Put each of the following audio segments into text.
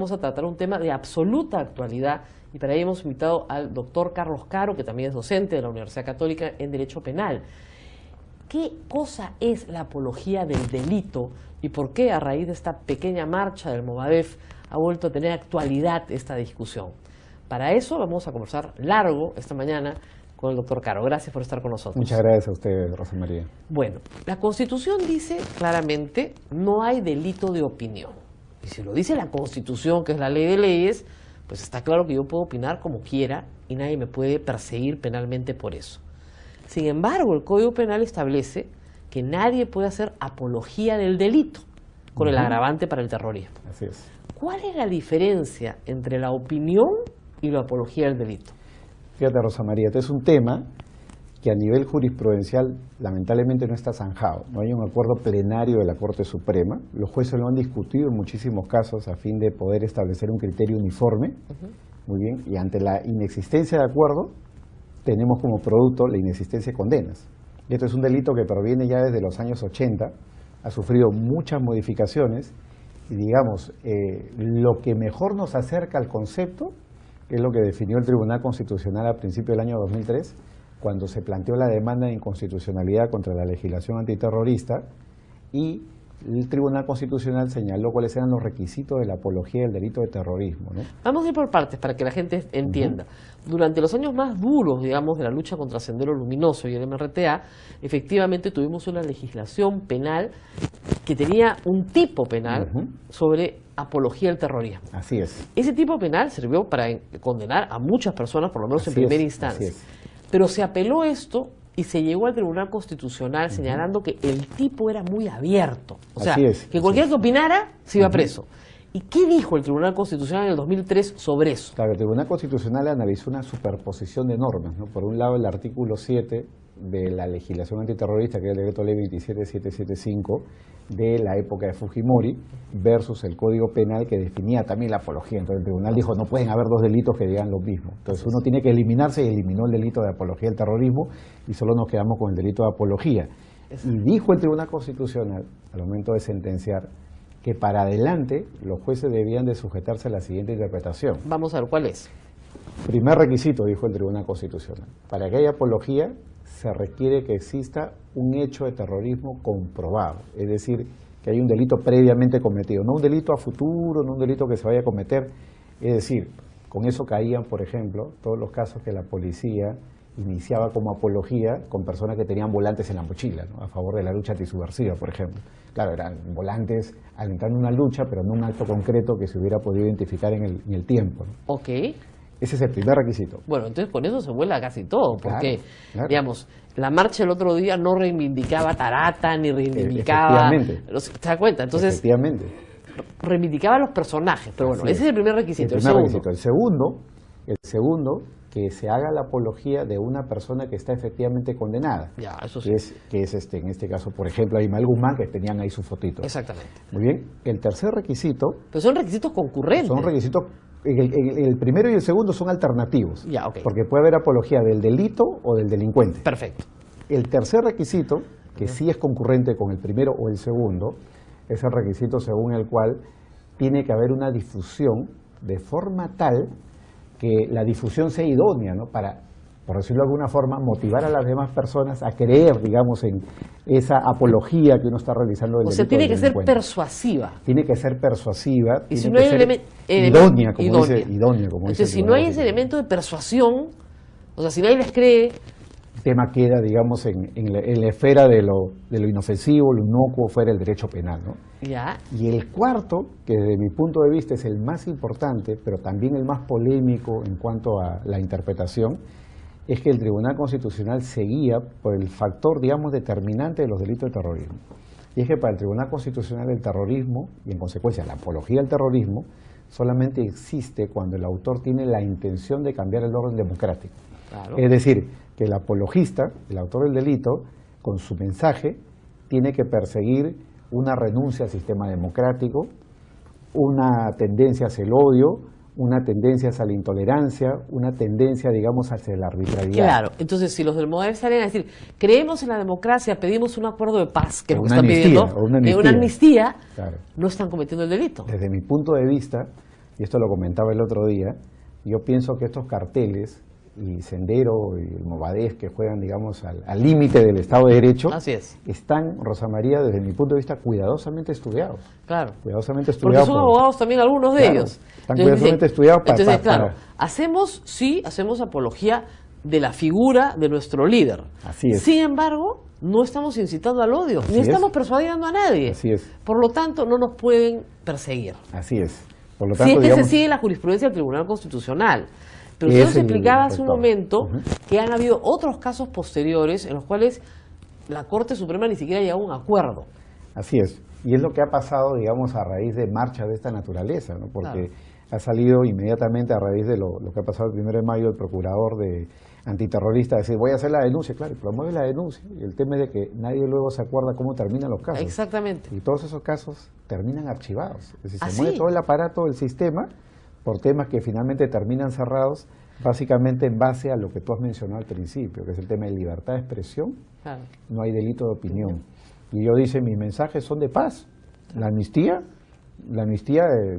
vamos a tratar un tema de absoluta actualidad y para ello hemos invitado al doctor Carlos Caro, que también es docente de la Universidad Católica en Derecho Penal. ¿Qué cosa es la apología del delito y por qué a raíz de esta pequeña marcha del Movadef ha vuelto a tener actualidad esta discusión? Para eso vamos a conversar largo esta mañana con el doctor Caro. Gracias por estar con nosotros. Muchas gracias a usted, Rosa María. Bueno, la Constitución dice claramente no hay delito de opinión. Y si lo dice la Constitución, que es la ley de leyes, pues está claro que yo puedo opinar como quiera y nadie me puede perseguir penalmente por eso. Sin embargo, el Código Penal establece que nadie puede hacer apología del delito con el agravante para el terrorismo. Así es. ¿Cuál es la diferencia entre la opinión y la apología del delito? Fíjate, Rosa María, este es un tema que a nivel jurisprudencial lamentablemente no está zanjado. No hay un acuerdo plenario de la Corte Suprema. Los jueces lo han discutido en muchísimos casos a fin de poder establecer un criterio uniforme. Muy bien. Y ante la inexistencia de acuerdo, tenemos como producto la inexistencia de condenas. Y esto es un delito que proviene ya desde los años 80, ha sufrido muchas modificaciones y digamos, lo que mejor nos acerca al concepto es lo que definió el Tribunal Constitucional a principios del año 2003, cuando se planteó la demanda de inconstitucionalidad contra la legislación antiterrorista y el Tribunal Constitucional señaló cuáles eran los requisitos de la apología del delito de terrorismo, ¿no? Vamos a ir por partes para que la gente entienda. Durante los años más duros, digamos, de la lucha contra Sendero Luminoso y el MRTA, efectivamente tuvimos una legislación penal que tenía un tipo penal sobre apología del terrorismo. Así es. Ese tipo penal sirvió para condenar a muchas personas, por lo menos en primera instancia. Pero se apeló esto y se llegó al Tribunal Constitucional señalando que el tipo era muy abierto. O sea, que cualquiera que opinara se iba preso. ¿Y qué dijo el Tribunal Constitucional en el 2003 sobre eso? Claro, el Tribunal Constitucional analizó una superposición de normas, ¿no? Por un lado, el artículo 7 de la legislación antiterrorista, que es el decreto ley 27775 de la época de Fujimori, versus el Código Penal que definía también la apología. Entonces el tribunal dijo, no pueden haber dos delitos que digan lo mismo. Entonces uno tiene que eliminarse y eliminó el delito de apología del terrorismo y solo nos quedamos con el delito de apología. Y dijo el Tribunal Constitucional, al momento de sentenciar, que para adelante los jueces debían de sujetarse a la siguiente interpretación. Vamos a ver cuál es. Primer requisito, dijo el Tribunal Constitucional, para que haya apología se requiere que exista un hecho de terrorismo comprobado, es decir, que hay un delito previamente cometido, no un delito a futuro, no un delito que se vaya a cometer. Es decir, con eso caían, por ejemplo, todos los casos que la policía iniciaba como apología con personas que tenían volantes en la mochila, ¿no? A favor de la lucha antisubversiva, por ejemplo. Claro, eran volantes alentando una lucha, pero no un acto concreto que se hubiera podido identificar en el tiempo, ¿no? Ok. Ese es el primer requisito. Bueno, entonces con eso se vuela casi todo, porque, digamos, la marcha el otro día no reivindicaba Tarata, ni reivindicaba... Efectivamente. ¿Te das cuenta? Entonces, efectivamente. Reivindicaba a los personajes, pero bueno, ese es el primer requisito. El primer requisito. El segundo, que se haga la apología de una persona que está efectivamente condenada. Ya, eso sí. Que es en este caso, por ejemplo, Aymal Guzmán, que tenían ahí su fotito. Exactamente. Muy bien. El tercer requisito... Pero son requisitos concurrentes. Son requisitos... El primero y el segundo son alternativos. Ya, okay. Porque puede haber apología del delito o del delincuente. Perfecto. El tercer requisito, que sí es concurrente con el primero o el segundo, es el requisito según el cual tiene que haber una difusión de forma tal que la difusión sea idónea, ¿no? Para, por decirlo de alguna forma, motivar a las demás personas a creer, digamos, en esa apología que uno está realizando del delito. O sea, tiene que ser persuasiva. Tiene que ser persuasiva, y tiene si no que hay ser idónea, como dice. Entonces, si no hay ese elemento de persuasión, o sea, si nadie les cree... El tema queda, digamos, en la esfera de lo inofensivo, lo inocuo, fuera el derecho penal, ¿no? Ya. Y el cuarto, que desde mi punto de vista es el más importante, pero también el más polémico en cuanto a la interpretación, es que el Tribunal Constitucional se guía por el factor, digamos, determinante de los delitos de terrorismo. Y es que para el Tribunal Constitucional el terrorismo, y en consecuencia la apología del terrorismo, solamente existe cuando el autor tiene la intención de cambiar el orden democrático. Claro. Es decir, que el apologista, el autor del delito, con su mensaje, tiene que perseguir una renuncia al sistema democrático, una tendencia hacia el odio, una tendencia hacia la intolerancia, una tendencia, digamos, hacia la arbitrariedad. Claro, entonces si los del Movadef salen a decir, creemos en la democracia, pedimos un acuerdo de paz, que es lo que están pidiendo, una amnistía, claro, no están cometiendo el delito. Desde mi punto de vista, y esto lo comentaba el otro día, yo pienso que estos carteles y Sendero y el Movadef que juegan, digamos, al límite del Estado de Derecho, Así es. están, Rosa María, desde mi punto de vista, cuidadosamente estudiados. Claro. Cuidadosamente Porque estudiados. son abogados también algunos de Claro, ellos. están cuidadosamente estudiados para... Entonces, claro, hacemos apología de la figura de nuestro líder. Así es. Sin embargo, no estamos incitando al odio, Así ni es. estamos persuadiendo a nadie. Así es. Por lo tanto, no nos pueden perseguir. Así es. Por lo Si tanto, es que digamos, se sigue la jurisprudencia del Tribunal Constitucional. Pero Es usted nos el explicaba hace un rector. momento que han habido otros casos posteriores en los cuales la Corte Suprema ni siquiera llegó a un acuerdo. así es. Y es lo que ha pasado, digamos, a raíz de marchas de esta naturaleza, ¿no? Porque Claro. ha salido inmediatamente a raíz de lo que ha pasado el 1 de mayo el procurador de antiterrorista a decir, voy a hacer la denuncia, claro, y promueve la denuncia. Y el tema es de que nadie luego se acuerda cómo terminan los casos. Exactamente. Y todos esos casos terminan archivados. Es decir, ¿Ah, se mueve sí? todo el aparato del sistema por temas que finalmente terminan cerrados, básicamente en base a lo que tú has mencionado al principio, que es el tema de libertad de expresión, Claro. no hay delito de opinión. Y yo dice, mis mensajes son de paz. La amnistía,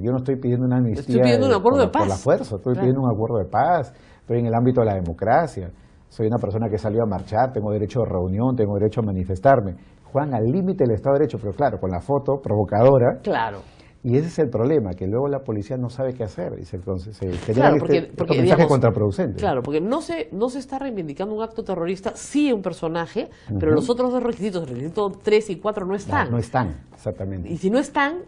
yo no estoy pidiendo una amnistía Estoy pidiendo un acuerdo de por la paz. fuerza, estoy Claro. pidiendo un acuerdo de paz, estoy en el ámbito de la democracia, soy una persona que salió a marchar, tengo derecho de reunión, tengo derecho a manifestarme. Juegan al límite del Estado de Derecho, pero claro, con la foto provocadora. Claro. Y ese es el problema, que luego la policía no sabe qué hacer y se generan Claro, porque, estos mensajes digamos, contraproducentes. Claro, porque no se está reivindicando un acto terrorista, sí un personaje, pero los otros dos requisitos, el requisito 3 y 4, no están. No están, exactamente. Y si no están,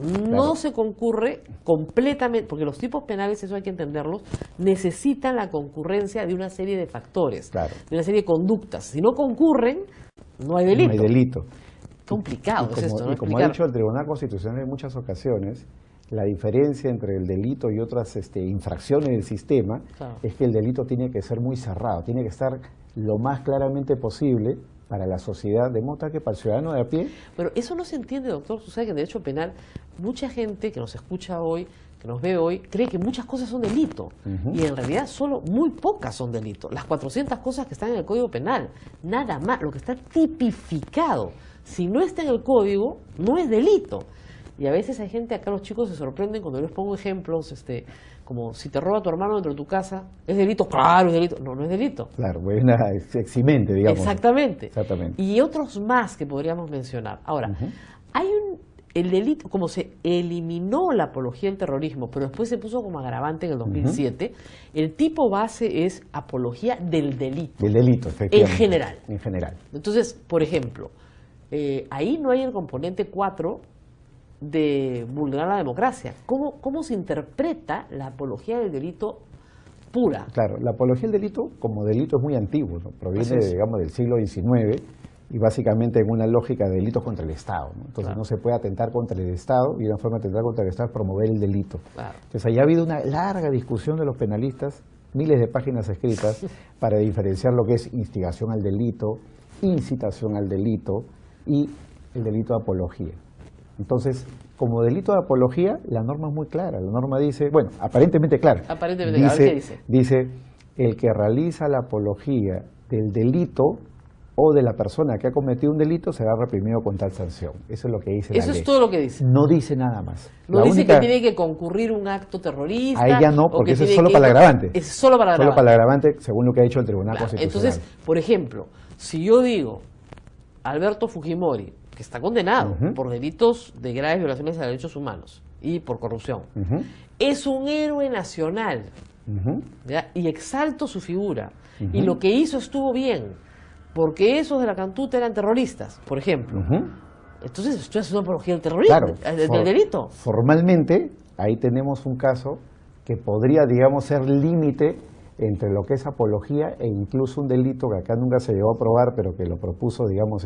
no Claro. se concurre completamente, porque los tipos penales, eso hay que entenderlos, necesitan la concurrencia de una serie de factores, Claro. de una serie de conductas. Si no concurren, no hay delito. No hay delito. Complicado es esto, ¿no? Y como ha Explicar. dicho el Tribunal Constitucional en muchas ocasiones, la diferencia entre el delito y otras infracciones del sistema Claro. es que el delito tiene que ser muy cerrado, tiene que estar lo más claramente posible para la sociedad, de modo tal que para el ciudadano de a pie. Pero eso no se entiende, doctor. Usted sabe que en derecho penal, mucha gente que nos escucha hoy, que nos ve hoy, cree que muchas cosas son delito. Y en realidad solo muy pocas son delito. Las 400 cosas que están en el Código Penal, nada más, lo que está tipificado. Si no está en el código, no es delito. Y a veces hay gente, acá los chicos se sorprenden cuando yo les pongo ejemplos, como si te roba tu hermano dentro de tu casa, ¿es delito? Claro, es delito. No, no es delito. Claro, es una eximente, digamos. Exactamente. Exactamente. Y otros más que podríamos mencionar. Ahora, el delito, como se eliminó la apología del terrorismo, pero después se puso como agravante en el 2007, el tipo base es apología del delito. Del delito, efectivamente. En general. En general. Entonces, por ejemplo, ahí no hay el componente 4 de vulnerar la democracia. ¿Cómo se interpreta la apología del delito pura? Claro, la apología del delito como delito es muy antiguo, ¿no? Proviene, Así es. digamos, del siglo XIX y básicamente en una lógica de delitos contra el Estado, ¿no? Entonces Claro. no se puede atentar contra el Estado y una forma de atentar contra el Estado es promover el delito. Claro. Entonces ahí ha habido una larga discusión de los penalistas, miles de páginas escritas para diferenciar lo que es instigación al delito, incitación al delito y el delito de apología. Entonces, como delito de apología, la norma es muy clara. La norma dice, bueno, aparentemente clara. Aparentemente, a ver qué dice. Dice, el que realiza la apología del delito o de la persona que ha cometido un delito será reprimido con tal sanción. Eso es lo que dice la Eso ley. es todo lo que dice. No dice nada más. No La dice única- que tiene que concurrir un acto terrorista. Ahí ya no, o porque que eso es tiene solo que para ir- el agravante. Es solo para el Solo agravante. para el agravante, según lo que ha dicho el Tribunal Claro, Constitucional. entonces, por ejemplo, si yo digo Alberto Fujimori, que está condenado por delitos de graves violaciones a derechos humanos y por corrupción, Ujú, es un héroe nacional, ujú. ¿ya? Y exalto su figura, y lo que hizo estuvo bien, porque esos de la cantuta eran terroristas, por ejemplo. Ujú. Entonces, esto es una apología del terrorismo, Claro, del delito. Formalmente, ahí tenemos un caso que podría, digamos, ser límite entre lo que es apología e incluso un delito que acá nunca se llegó a probar, pero que lo propuso, digamos,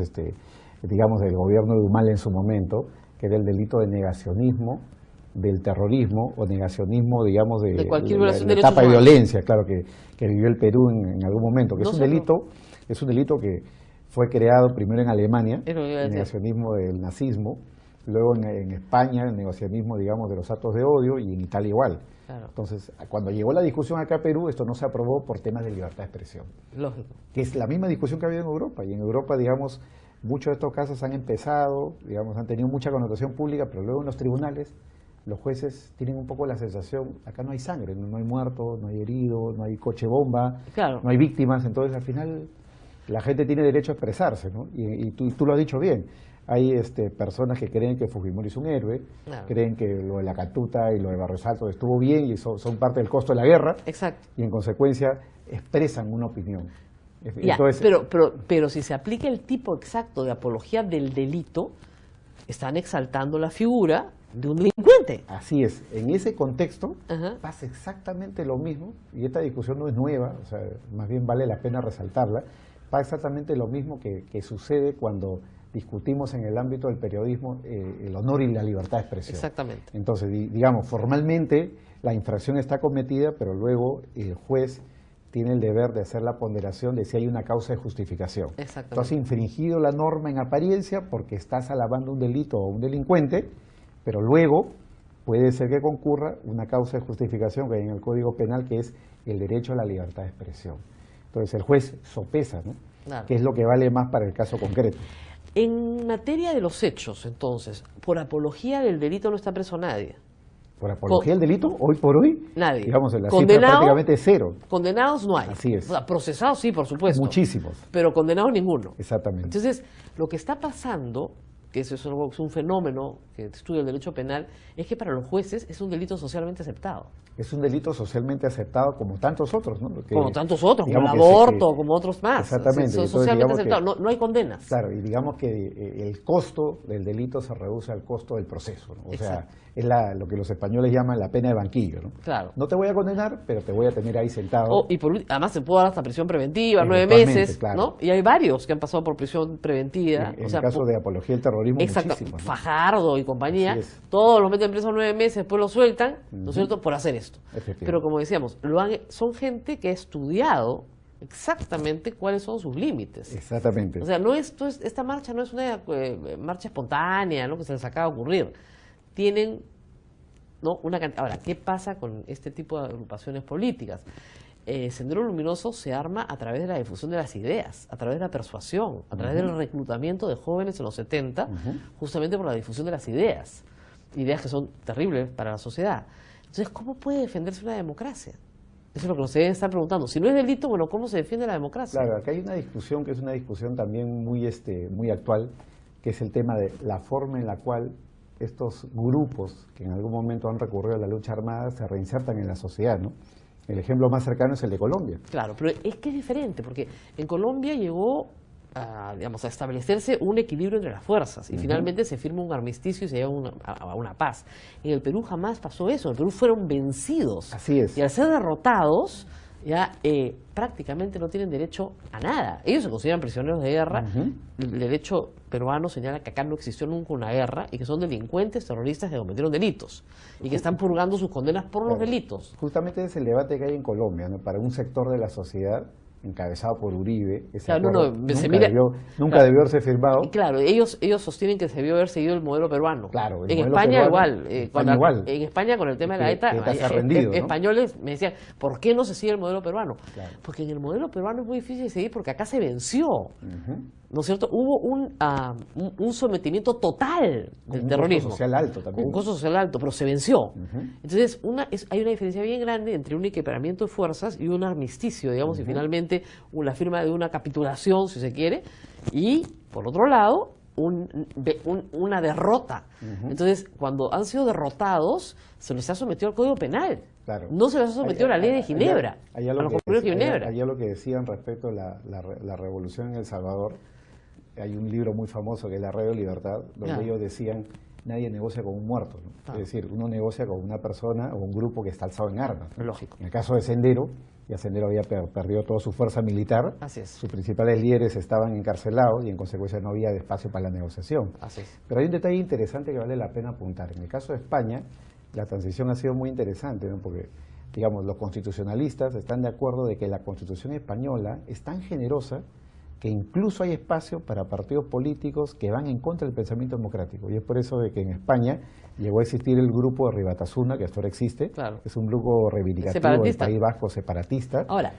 el gobierno de Humala en su momento, que era el delito de negacionismo del terrorismo o negacionismo, digamos, De cualquier la violación de derechos etapa de humanos. violencia, claro, que vivió el Perú en algún momento, que No es un sé, no. delito que fue creado primero en Alemania, Es lo que iba a el decir. negacionismo del nazismo, luego en España el negacionismo, digamos, de los actos de odio y en Italia igual. Claro, Entonces, cuando llegó la discusión acá a Perú, esto no se aprobó por temas de libertad de expresión, lógico. que es la misma discusión que ha habido en Europa. Y en Europa, digamos, muchos de estos casos han empezado, digamos, han tenido mucha connotación pública, pero luego en los tribunales los jueces tienen un poco la sensación, acá no hay sangre, no hay muertos, no hay heridos, no hay coche bomba, Claro. no hay víctimas, entonces al final la gente tiene derecho a expresarse, ¿no? Y tú lo has dicho bien, hay personas que creen que Fujimori es un héroe, Claro. creen que lo de la Catuta y lo de Barrio Salto estuvo bien y son parte del costo de la guerra, Exacto. y en consecuencia expresan una opinión. Ya, Entonces, pero si se aplica el tipo exacto de apología del delito, están exaltando la figura de un delincuente. así es, en ese contexto Ajá. pasa exactamente lo mismo, y esta discusión no es nueva, o sea, más bien vale la pena resaltarla, pasa exactamente lo mismo que sucede cuando discutimos en el ámbito del periodismo el honor y la libertad de expresión. Exactamente. Entonces, digamos, formalmente la infracción está cometida, pero luego el juez tiene el deber de hacer la ponderación de si hay una causa de justificación. Exactamente. Tú has infringido la norma en apariencia porque estás alabando un delito o un delincuente, pero luego puede ser que concurra una causa de justificación que hay en el Código Penal, que es el derecho a la libertad de expresión. Entonces el juez sopesa, ¿no? Claro. ¿Qué es lo que vale más para el caso concreto? En materia de los hechos, entonces, por apología del delito no está preso nadie. Por apología del delito, hoy por hoy, Nadie. digamos, la cifra Condenado, prácticamente es cero. Condenados no hay. Así es. O sea, procesados sí, por supuesto. Muchísimos. Pero condenados ninguno. Exactamente. Entonces, lo que está pasando, que eso es un fenómeno que estudia el derecho penal, es que para los jueces es un delito socialmente aceptado. Es un delito socialmente aceptado como tantos otros, ¿no? Como tantos otros, como el digamos que aborto, como otros más. Exactamente. Son Entonces, socialmente digamos que- aceptados. No hay condenas. Claro, y digamos que el costo del delito se reduce al costo del proceso, ¿no? O sea, Exacto. es lo que los españoles llaman la pena de banquillo, ¿no? Claro. No te voy a condenar, pero te voy a tener ahí sentado. Y además se puede dar hasta prisión preventiva, 9 Eventualmente, meses, claro. ¿no? Y hay varios que han pasado por prisión preventiva. En el caso de apología del terrorismo, Exacto, muchísimos, ¿no? Fajardo y compañía, Así es. todos los meten presos 9 meses, después los sueltan, ¿no es Ujú. cierto?, por hacer esto. Efectivamente. Pero como decíamos, son gente que ha estudiado exactamente cuáles son sus límites. Exactamente. O sea, esta marcha no es una marcha espontánea, ¿no?, que se les acaba de ocurrir. Tienen, ¿no?, Ahora, ¿qué pasa con este tipo de agrupaciones políticas? Sendero Luminoso se arma a través de la difusión de las ideas, a través de la persuasión, a través del reclutamiento de jóvenes en los 70, justamente por la difusión de las ideas que son terribles para la sociedad. Entonces, ¿cómo puede defenderse una democracia? Eso es lo que nos deben estar preguntando. Si no es delito, bueno, ¿cómo se defiende la democracia? Claro, acá hay una discusión que es una discusión también muy actual, que es el tema de la forma en la cual estos grupos que en algún momento han recurrido a la lucha armada se reinsertan en la sociedad, ¿no? El ejemplo más cercano es el de Colombia. Claro, pero es que es diferente, porque en Colombia llegó a establecerse un equilibrio entre las fuerzas y finalmente se firma un armisticio y se llega a una paz. En el Perú jamás pasó eso, en el Perú fueron vencidos. Así es. Y al ser derrotados, ya prácticamente no tienen derecho a nada. Ellos se consideran prisioneros de guerra. El derecho peruano señala que acá no existió nunca una guerra y que son delincuentes, terroristas que cometieron delitos y que están purgando sus condenas por los delitos. Justamente es el debate que hay en Colombia, ¿no? Para un sector de la sociedad encabezado por Uribe, ese Claro, acuerdo nunca claro, debió haberse firmado. Y claro, ellos sostienen que se debió haber seguido el modelo peruano. Claro, el en modelo España peruano, igual. igual. En España con el tema de la ETA, ETA se ha rendido, ¿no? españoles me decían, ¿por qué no se sigue el modelo peruano? Claro. Porque en el modelo peruano es muy difícil de seguir porque acá se venció. Ujú. ¿No es cierto? Hubo un sometimiento total Con del un terrorismo. costo social alto también. Con un costo social alto, pero se venció. Ujú. Entonces, hay una diferencia bien grande entre un equiparamiento de fuerzas y un armisticio, digamos, y finalmente la firma de una capitulación, si se quiere, y, por otro lado, una derrota. Entonces, cuando han sido derrotados, se les ha sometido al Código Penal. Claro. No se les ha sometido a la ley de Ginebra, a los convenios de Ginebra. Allá lo que decían respecto a la revolución en El Salvador, hay un libro muy famoso que es La Radio Libertad, donde ellos decían, nadie negocia con un muerto, ¿no? Es decir, uno negocia con una persona o un grupo que está alzado en armas, ¿no? Lógico. En el caso de Sendero, ya Sendero había perdido toda su fuerza militar, Así es. sus principales líderes estaban encarcelados y en consecuencia no había espacio para la negociación. Así es. Pero hay un detalle interesante que vale la pena apuntar. En el caso de España, la transición ha sido muy interesante, ¿no? Porque, digamos, los constitucionalistas están de acuerdo de que la Constitución española es tan generosa que incluso hay espacio para partidos políticos que van en contra del pensamiento democrático. Y es por eso de que en España llegó a existir el grupo de Ribatasuna, que hasta ahora existe, Claro. es un grupo reivindicativo del Separatista. País Vasco separatista, Ahora,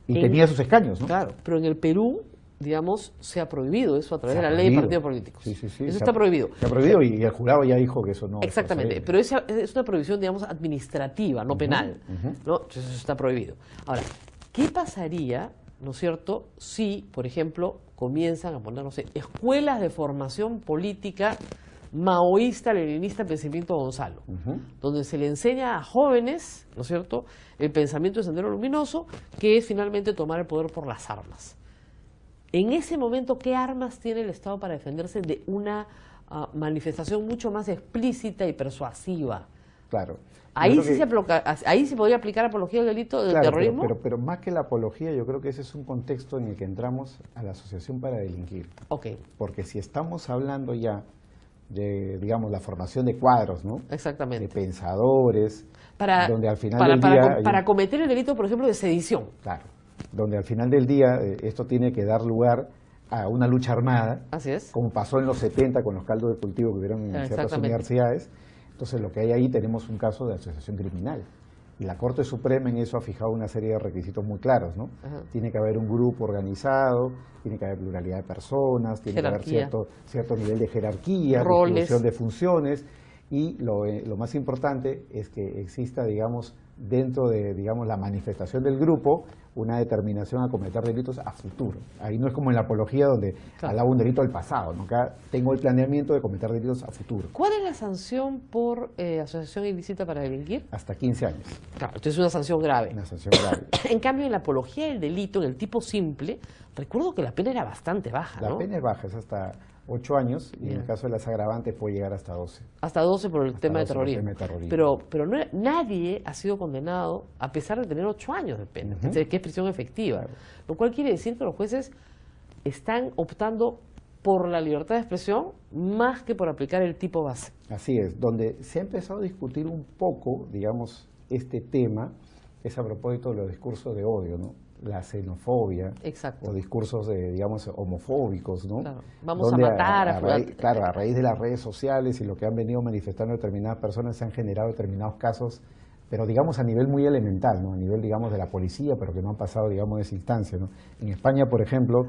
y tenía sus escaños, ¿no? Claro, pero en el Perú, digamos, sea prohibido eso a través Se de ha la ley de prohibido. partidos políticos. Sí, sí, sí, Eso se está prohibido. Se ha prohibido y el jurado ya dijo que eso no es Exactamente, procedente. pero esa es una prohibición, digamos, administrativa, no penal, ¿no? Entonces eso está prohibido. Ahora, ¿qué pasaría, no es cierto, si, por ejemplo, comienzan a poner, no sé, escuelas de formación política maoísta, leninista, pensamiento Gonzalo, donde se le enseña a jóvenes, ¿no es cierto?, el pensamiento de Sendero Luminoso, que es finalmente tomar el poder por las armas. En ese momento, ¿qué armas tiene el Estado para defenderse de una manifestación mucho más explícita y persuasiva? Claro. Ahí sí, ahí sí podría aplicar apología del delito del claro, terrorismo. Pero más que la apología, yo creo que ese es un contexto en el que entramos a la asociación para delinquir. Ok, Porque si estamos hablando ya de, digamos, la formación de cuadros, ¿no? exactamente. De pensadores, donde al final del día... Para cometer el delito, por ejemplo, de sedición. Claro, donde al final del día esto tiene que dar lugar a una lucha armada, Así es. como pasó en los 70 con los caldos de cultivo que hubieron en ciertas universidades. Entonces lo que hay ahí tenemos un caso de asociación criminal. Y la Corte Suprema en eso ha fijado una serie de requisitos muy claros, ¿no? Tiene que haber un grupo organizado, tiene que haber pluralidad de personas, tiene que haber cierto nivel de jerarquía, distribución de funciones, y lo más importante es que exista, digamos, dentro de, digamos, la manifestación del grupo, una determinación a cometer delitos a futuro. Ahí no es como en la apología donde alaba un delito del pasado, ¿no? Acá tengo el planeamiento de cometer delitos a futuro. ¿Cuál es la sanción por asociación ilícita para delinquir? Hasta 15 años. Claro, entonces es una sanción grave. Una sanción grave. En cambio, en la apología del delito, en el tipo simple, recuerdo que la pena era bastante baja, ¿no? La pena es baja, es hasta 8 años, y en el caso de las agravantes puede llegar hasta 12. Hasta 12 por el tema de terrorismo. Pero no, nadie ha sido condenado a pesar de tener 8 años de pena, que es prisión efectiva. Claro. Lo cual quiere decir que los jueces están optando por la libertad de expresión más que por aplicar el tipo base. Así es, donde se ha empezado a discutir un poco, digamos, este tema, es a propósito de los discursos de odio, ¿no? La xenofobia. Exacto. O discursos, digamos, homofóbicos, ¿no? Claro. Vamos a matar a Claro, a raíz de las redes sociales y lo que han venido manifestando determinadas personas, se han generado determinados casos, pero digamos a nivel muy elemental, ¿no? A nivel, digamos, de la policía, pero que no han pasado, digamos, de esa instancia, ¿no? En España, por ejemplo,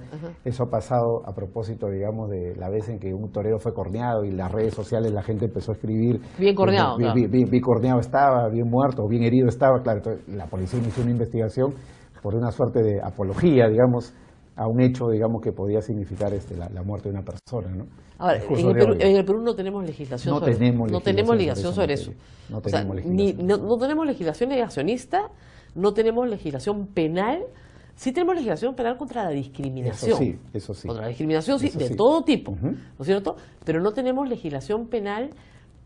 eso ha pasado a propósito, digamos, de la vez en que un torero fue corneado y las redes sociales la gente empezó a escribir... Bien corneado. Bien corneado estaba, bien muerto, bien herido estaba, claro. Entonces, la policía inició una investigación por una suerte de apología, digamos, a un hecho, digamos, que podía significar la muerte de una persona, ¿no? Ahora, en el Perú no tenemos legislación sobre eso. No tenemos legislación sobre eso. No tenemos legislación negacionista, no tenemos legislación penal. Sí tenemos legislación penal contra la discriminación. Eso sí. Contra la discriminación, sí, de todo tipo, ¿no es cierto? Pero no tenemos legislación penal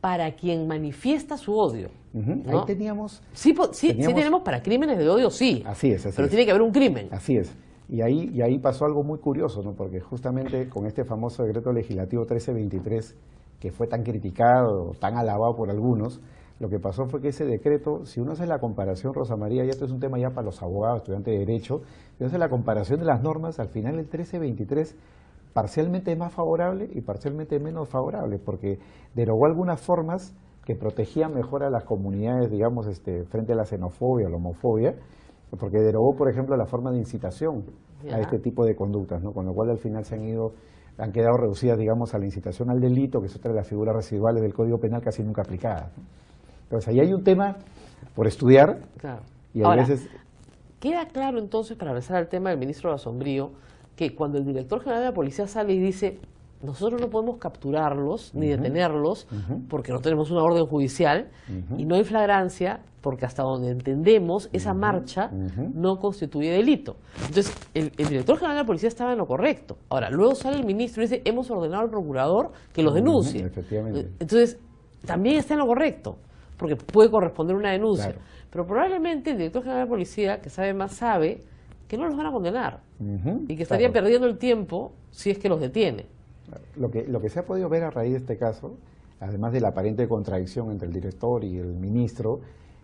para quien manifiesta su odio. ¿no? Ahí teníamos... Sí tenemos para crímenes de odio, sí. Así es. Pero tiene que haber un crimen. Así es. Y ahí pasó algo muy curioso, ¿no? Porque justamente con este famoso decreto legislativo 1323, que fue tan criticado, tan alabado por algunos, lo que pasó fue que ese decreto, si uno hace la comparación, Rosa María, y esto es un tema ya para los abogados, estudiantes de Derecho, si uno hace la comparación de las normas, al final el 1323 parcialmente es más favorable y parcialmente menos favorable, porque derogó algunas formas que protegían mejor a las comunidades, digamos, frente a la xenofobia, a la homofobia, porque derogó, por ejemplo, la forma de incitación a este tipo de conductas, ¿no? Con lo cual al final han quedado reducidas, digamos, a la incitación al delito, que es otra de las figuras residuales del Código Penal casi nunca aplicadas, ¿no? Entonces ahí hay un tema por estudiar. Claro. Y Ahora, veces... queda claro entonces, para regresar al tema del ministro Basombrío, que cuando el director general de la policía sale y dice: nosotros no podemos capturarlos ni detenerlos porque no tenemos una orden judicial y no hay flagrancia, porque hasta donde entendemos esa marcha no constituye delito. Entonces, el director general de la policía estaba en lo correcto. Ahora, luego sale el ministro y dice: hemos ordenado al procurador que los denuncie. Efectivamente. Entonces, también está en lo correcto, porque puede corresponder una denuncia. Claro. Pero probablemente el director general de la policía, que sabe más, sabe que no los van a condenar y que estaría perdiendo el tiempo si es que los detiene. Lo que se ha podido ver a raíz de este caso, además de la aparente contradicción entre el director y el ministro,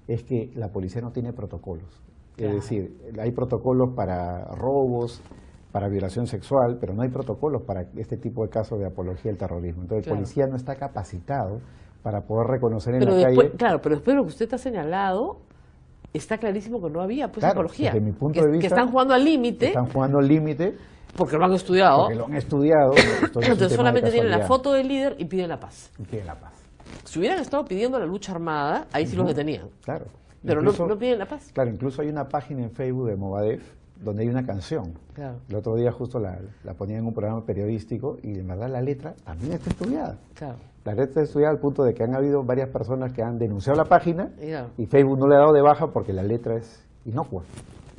es que la policía no tiene protocolos. Claro. Es decir, hay protocolos para robos, para violación sexual, pero no hay protocolos para este tipo de casos de apología del terrorismo. Entonces el policía no está capacitado para poder reconocer en la calle... Claro, pero después de lo que usted ha señalado, está clarísimo que no había apología. Desde mi punto de vista, que están jugando al límite. Están jugando al límite Porque lo han estudiado. Porque lo han estudiado. Entonces solamente tienen la foto del líder y piden la paz. Y piden la paz. Si hubieran estado pidiendo la lucha armada, ahí sí los detenían. Claro. Pero incluso, no piden la paz. Claro, incluso hay una página en Facebook de Movadef donde hay una canción. Claro. El otro día justo la ponía en un programa periodístico y en verdad la letra también está estudiada. Claro. La letra está estudiada al punto de que han habido varias personas que han denunciado la página Claro. y Facebook no le ha dado de baja porque la letra es inocua.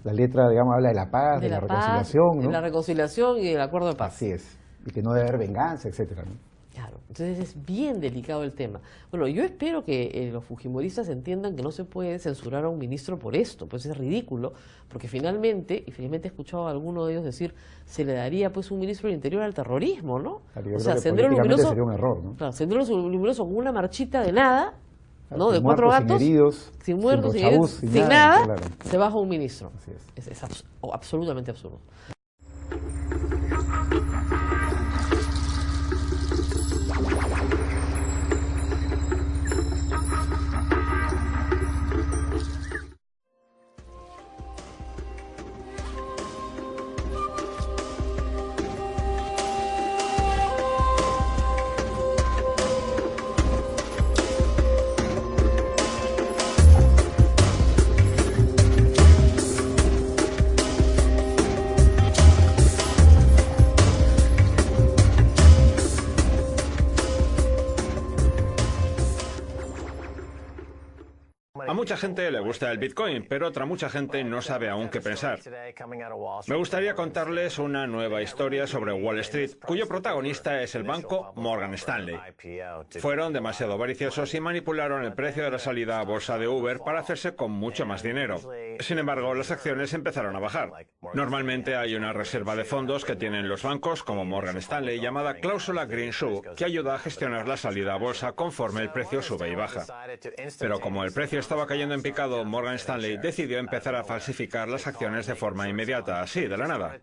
La letra, digamos, habla de la paz, de la reconciliación, ¿no? De la reconciliación y del acuerdo de paz. Así es. Y que no debe haber venganza, etcétera, ¿no? Claro, entonces es bien delicado el tema. Bueno, yo espero que los fujimoristas entiendan que no se puede censurar a un ministro por esto, pues es ridículo, porque finalmente he escuchado a alguno de ellos decir, se le daría pues un ministro del Interior al terrorismo, ¿no? Claro, o sea, Sendero Luminoso sería un error, ¿no? Claro, Sendero Luminoso con una marchita de nada, claro, ¿no? De 4 gatos, sin heridos, sin muertos, sin heridos, sin nada, claro. Se baja un ministro. Así es. Es absolutamente absurdo. A mucha gente le gusta el Bitcoin, pero otra mucha gente no sabe aún qué pensar. Me gustaría contarles una nueva historia sobre Wall Street, cuyo protagonista es el banco Morgan Stanley. Fueron demasiado avariciosos y manipularon el precio de la salida a bolsa de Uber para hacerse con mucho más dinero. Sin embargo, las acciones empezaron a bajar. Normalmente hay una reserva de fondos que tienen los bancos, como Morgan Stanley, llamada cláusula Greenshoe, que ayuda a gestionar la salida a bolsa conforme el precio sube y baja. Pero como el precio estaba cayendo en picado, Morgan Stanley decidió empezar a falsificar las acciones de forma inmediata, así, de la nada.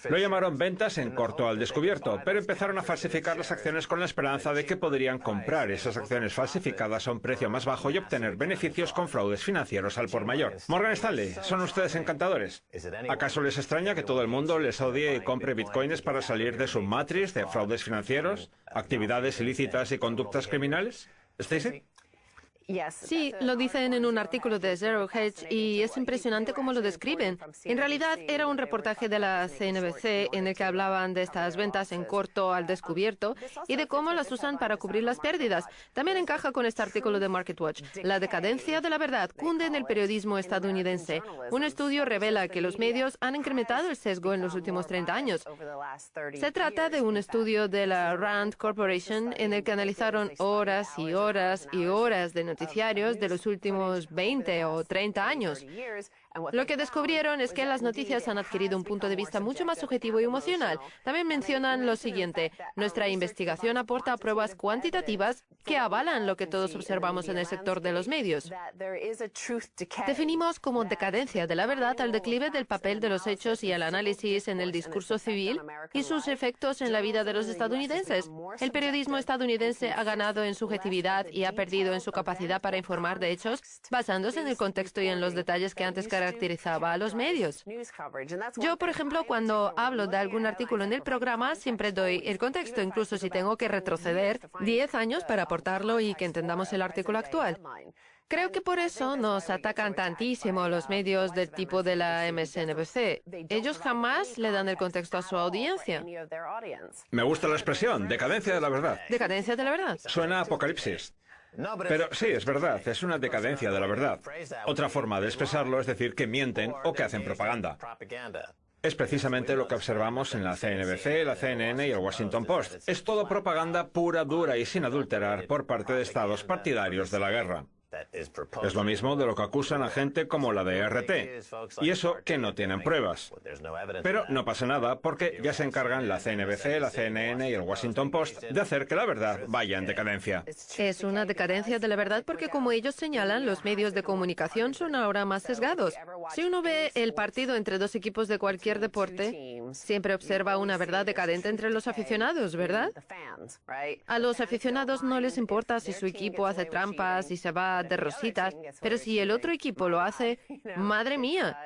Lo llamaron ventas en corto al descubierto, pero empezaron a falsificar las acciones con la esperanza de que podrían comprar esas acciones falsificadas a un precio más bajo y obtener beneficios con fraudes financieros al por mayor. Morgan Stanley, ¿son ustedes encantadores? ¿Acaso les extraña que todo el mundo les odie y compre bitcoins para salir de su matriz de fraudes financieros, actividades ilícitas y conductas criminales? ¿Stacey? Sí, lo dicen en un artículo de Zero Hedge y es impresionante cómo lo describen. En realidad era un reportaje de la CNBC en el que hablaban de estas ventas en corto al descubierto y de cómo las usan para cubrir las pérdidas. También encaja con este artículo de MarketWatch. La decadencia de la verdad cunde en el periodismo estadounidense. Un estudio revela que los medios han incrementado el sesgo en los últimos 30 años. Se trata de un estudio de la Rand Corporation en el que analizaron horas y horas y horas de noticiarios de los últimos 20 o 30 años. Lo que descubrieron es que las noticias han adquirido un punto de vista mucho más subjetivo y emocional. También mencionan lo siguiente: nuestra investigación aporta pruebas cuantitativas que avalan lo que todos observamos en el sector de los medios. Definimos como decadencia de la verdad al declive del papel de los hechos y el análisis en el discurso civil y sus efectos en la vida de los estadounidenses. El periodismo estadounidense ha ganado en subjetividad y ha perdido en su capacidad para informar de hechos basándose en el contexto y en los detalles que antes caracterizaba a los medios. Yo, por ejemplo, cuando hablo de algún artículo en el programa, siempre doy el contexto, incluso si tengo que retroceder 10 años para aportarlo y que entendamos el artículo actual. Creo que por eso nos atacan tantísimo los medios del tipo de la MSNBC. Ellos jamás le dan el contexto a su audiencia. Me gusta la expresión, decadencia de la verdad. Decadencia de la verdad. Suena a apocalipsis. Pero sí, es verdad, es una decadencia de la verdad. Otra forma de expresarlo es decir que mienten o que hacen propaganda. Es precisamente lo que observamos en la CNBC, la CNN y el Washington Post. Es todo propaganda pura, dura y sin adulterar por parte de estados partidarios de la guerra. Es lo mismo de lo que acusan a gente como la de RT, y eso que no tienen pruebas. Pero no pasa nada porque ya se encargan la CNBC, la CNN y el Washington Post de hacer que la verdad vaya en decadencia. Es una decadencia de la verdad porque, como ellos señalan, los medios de comunicación son ahora más sesgados. Si uno ve el partido entre dos equipos de cualquier deporte, siempre observa una verdad decadente entre los aficionados, ¿verdad? A los aficionados no les importa si su equipo hace trampas y se va de rositas, pero si el otro equipo lo hace, ¡madre mía!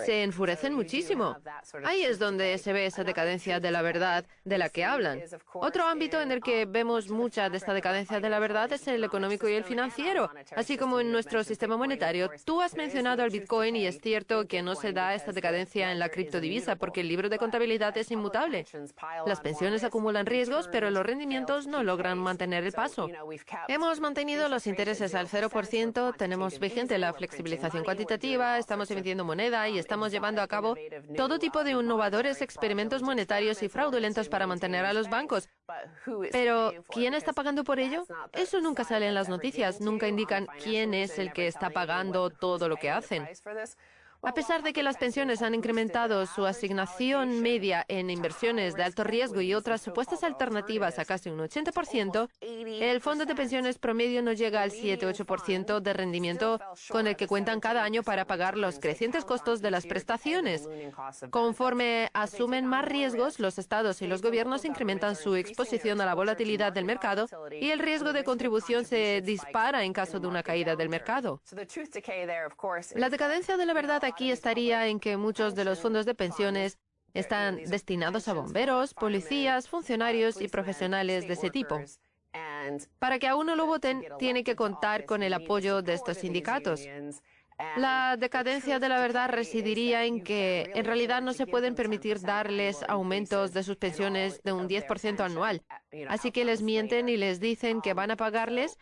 Se enfurecen muchísimo. Ahí es donde se ve esa decadencia de la verdad de la que hablan. Otro ámbito en el que vemos mucha de esta decadencia de la verdad es el económico y el financiero, así como en nuestro sistema monetario. Tú has mencionado al Bitcoin y es cierto que no se da esta decadencia en la criptodivisa porque el libro de contabilidad es inmutable. Las pensiones acumulan riesgos, pero los rendimientos no logran mantener el paso. Hemos mantenido los intereses al 0%, tenemos vigente la flexibilización cuantitativa, estamos emitiendo moneda y estamos llevando a cabo todo tipo de innovadores experimentos monetarios y fraudulentos para mantener a los bancos. Pero, ¿quién está pagando por ello? Eso nunca sale en las noticias, nunca indican quién es el que está pagando todo lo que hacen. A pesar de que las pensiones han incrementado su asignación media en inversiones de alto riesgo y otras supuestas alternativas a casi un 80%, el fondo de pensiones promedio no llega al 7-8% de rendimiento con el que cuentan cada año para pagar los crecientes costos de las prestaciones. Conforme asumen más riesgos, los estados y los gobiernos incrementan su exposición a la volatilidad del mercado y el riesgo de contribución se dispara en caso de una caída del mercado. La decadencia de la verdad aquí estaría en que muchos de los fondos de pensiones están destinados a bomberos, policías, funcionarios y profesionales de ese tipo. Para que a uno lo voten, tiene que contar con el apoyo de estos sindicatos. La decadencia de la verdad residiría en que, en realidad, no se pueden permitir darles aumentos de sus pensiones de un 10% anual. Así que les mienten y les dicen que van a pagarles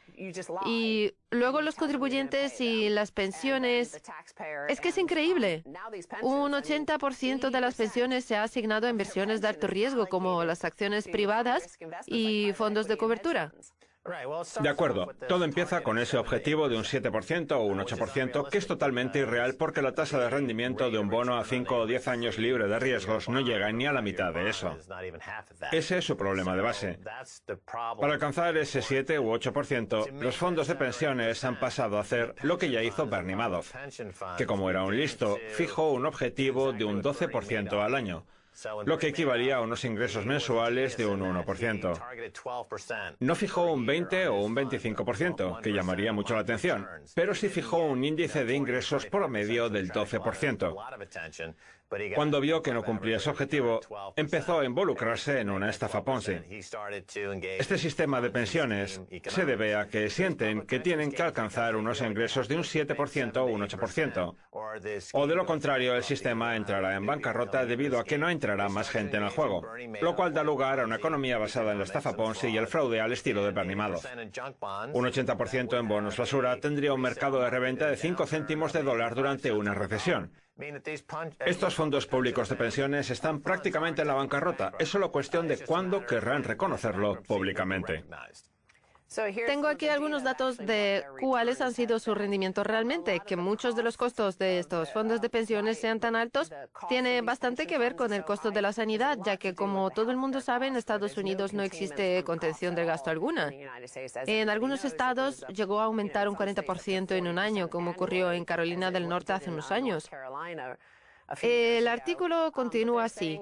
y luego los contribuyentes y las pensiones... Es que es increíble. Un 80% de las pensiones se ha asignado a inversiones de alto riesgo, como las acciones privadas y fondos de cobertura. De acuerdo, todo empieza con ese objetivo de un 7% o un 8%, que es totalmente irreal porque la tasa de rendimiento de un bono a 5 o 10 años libre de riesgos no llega ni a la mitad de eso. Ese es su problema de base. Para alcanzar ese 7 u 8%, los fondos de pensiones han pasado a hacer lo que ya hizo Bernie Madoff, que como era un listo, fijó un objetivo de un 12% al año, lo que equivalía a unos ingresos mensuales de un 1%. No fijó un 20 o un 25%, que llamaría mucho la atención, pero sí fijó un índice de ingresos promedio del 12%. Cuando vio que no cumplía ese objetivo, empezó a involucrarse en una estafa Ponzi. Este sistema de pensiones se debe a que sienten que tienen que alcanzar unos ingresos de un 7% o un 8%. O de lo contrario, el sistema entrará en bancarrota debido a que no entrará más gente en el juego, lo cual da lugar a una economía basada en la estafa Ponzi y el fraude al estilo de Bernie Madoff. Un 80% en bonos basura tendría un mercado de reventa de 5 céntimos de dólar durante una recesión. Estos fondos públicos de pensiones están prácticamente en la bancarrota. Es solo cuestión de cuándo querrán reconocerlo públicamente. Tengo aquí algunos datos de cuáles han sido sus rendimientos realmente. Que muchos de los costos de estos fondos de pensiones sean tan altos tiene bastante que ver con el costo de la sanidad, ya que, como todo el mundo sabe, en Estados Unidos no existe contención del gasto alguna. En algunos estados llegó a aumentar un 40% en un año, como ocurrió en Carolina del Norte hace unos años. El artículo continúa así.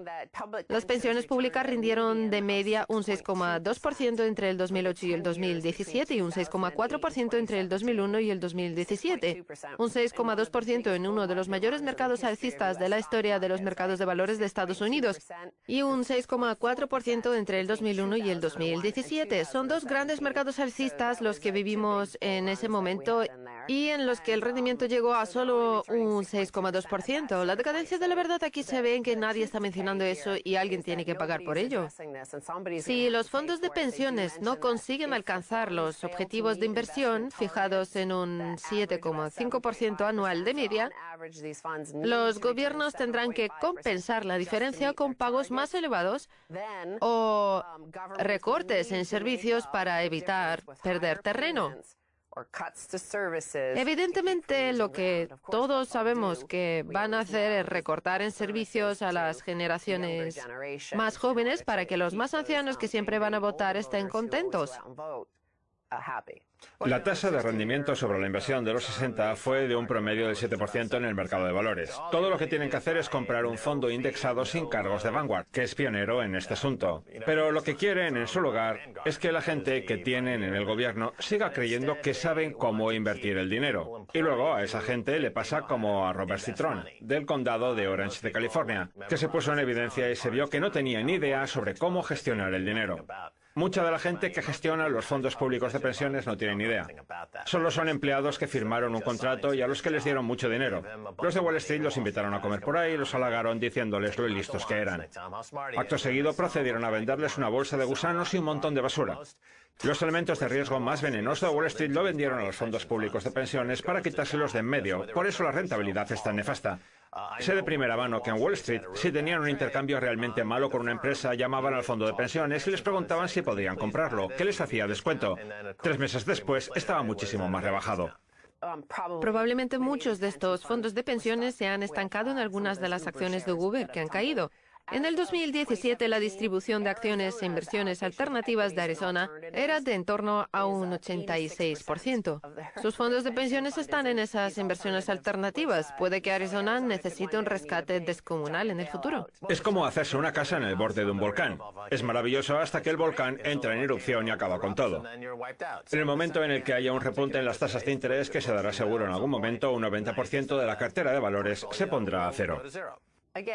Las pensiones públicas rindieron de media un 6,2% entre el 2008 y el 2017 y un 6,4% entre el 2001 y el 2017. Un 6,2% en uno de los mayores mercados alcistas de la historia de los mercados de valores de Estados Unidos y un 6,4% entre el 2001 y el 2017. Son dos grandes mercados alcistas los que vivimos en ese momento y en los que el rendimiento llegó a solo un 6,2%. La decadencia de la verdad aquí se ve en que nadie está mencionando eso y alguien tiene que pagar por ello. Si los fondos de pensiones no consiguen alcanzar los objetivos de inversión fijados en un 7,5% anual de media, los gobiernos tendrán que compensar la diferencia con pagos más elevados o recortes en servicios para evitar perder terreno. Evidentemente, lo que todos sabemos que van a hacer es recortar en servicios a las generaciones más jóvenes para que los más ancianos que siempre van a votar estén contentos. La tasa de rendimiento sobre la inversión de los 60 fue de un promedio del 7% en el mercado de valores. Todo lo que tienen que hacer es comprar un fondo indexado sin cargos de Vanguard, que es pionero en este asunto. Pero lo que quieren en su lugar es que la gente que tienen en el gobierno siga creyendo que saben cómo invertir el dinero. Y luego a esa gente le pasa como a Robert Citron, del condado de Orange de California, que se puso en evidencia y se vio que no tenía ni idea sobre cómo gestionar el dinero. Mucha de la gente que gestiona los fondos públicos de pensiones no tiene ni idea. Solo son empleados que firmaron un contrato y a los que les dieron mucho dinero. Los de Wall Street los invitaron a comer por ahí y los halagaron diciéndoles lo listos que eran. Acto seguido procedieron a venderles una bolsa de gusanos y un montón de basura. Los elementos de riesgo más venenosos de Wall Street lo vendieron a los fondos públicos de pensiones para quitárselos de en medio. Por eso la rentabilidad es tan nefasta. Sé de primera mano que en Wall Street, si tenían un intercambio realmente malo con una empresa, llamaban al fondo de pensiones y les preguntaban si podían comprarlo, que les hacía descuento. 3 meses después, estaba muchísimo más rebajado. Probablemente muchos de estos fondos de pensiones se han estancado en algunas de las acciones de Uber que han caído. En el 2017, la distribución de acciones e inversiones alternativas de Arizona era de en torno a un 86%. Sus fondos de pensiones están en esas inversiones alternativas. Puede que Arizona necesite un rescate descomunal en el futuro. Es como hacerse una casa en el borde de un volcán. Es maravilloso hasta que el volcán entra en erupción y acaba con todo. En el momento en el que haya un repunte en las tasas de interés, que se dará seguro en algún momento, un 90% de la cartera de valores se pondrá a cero.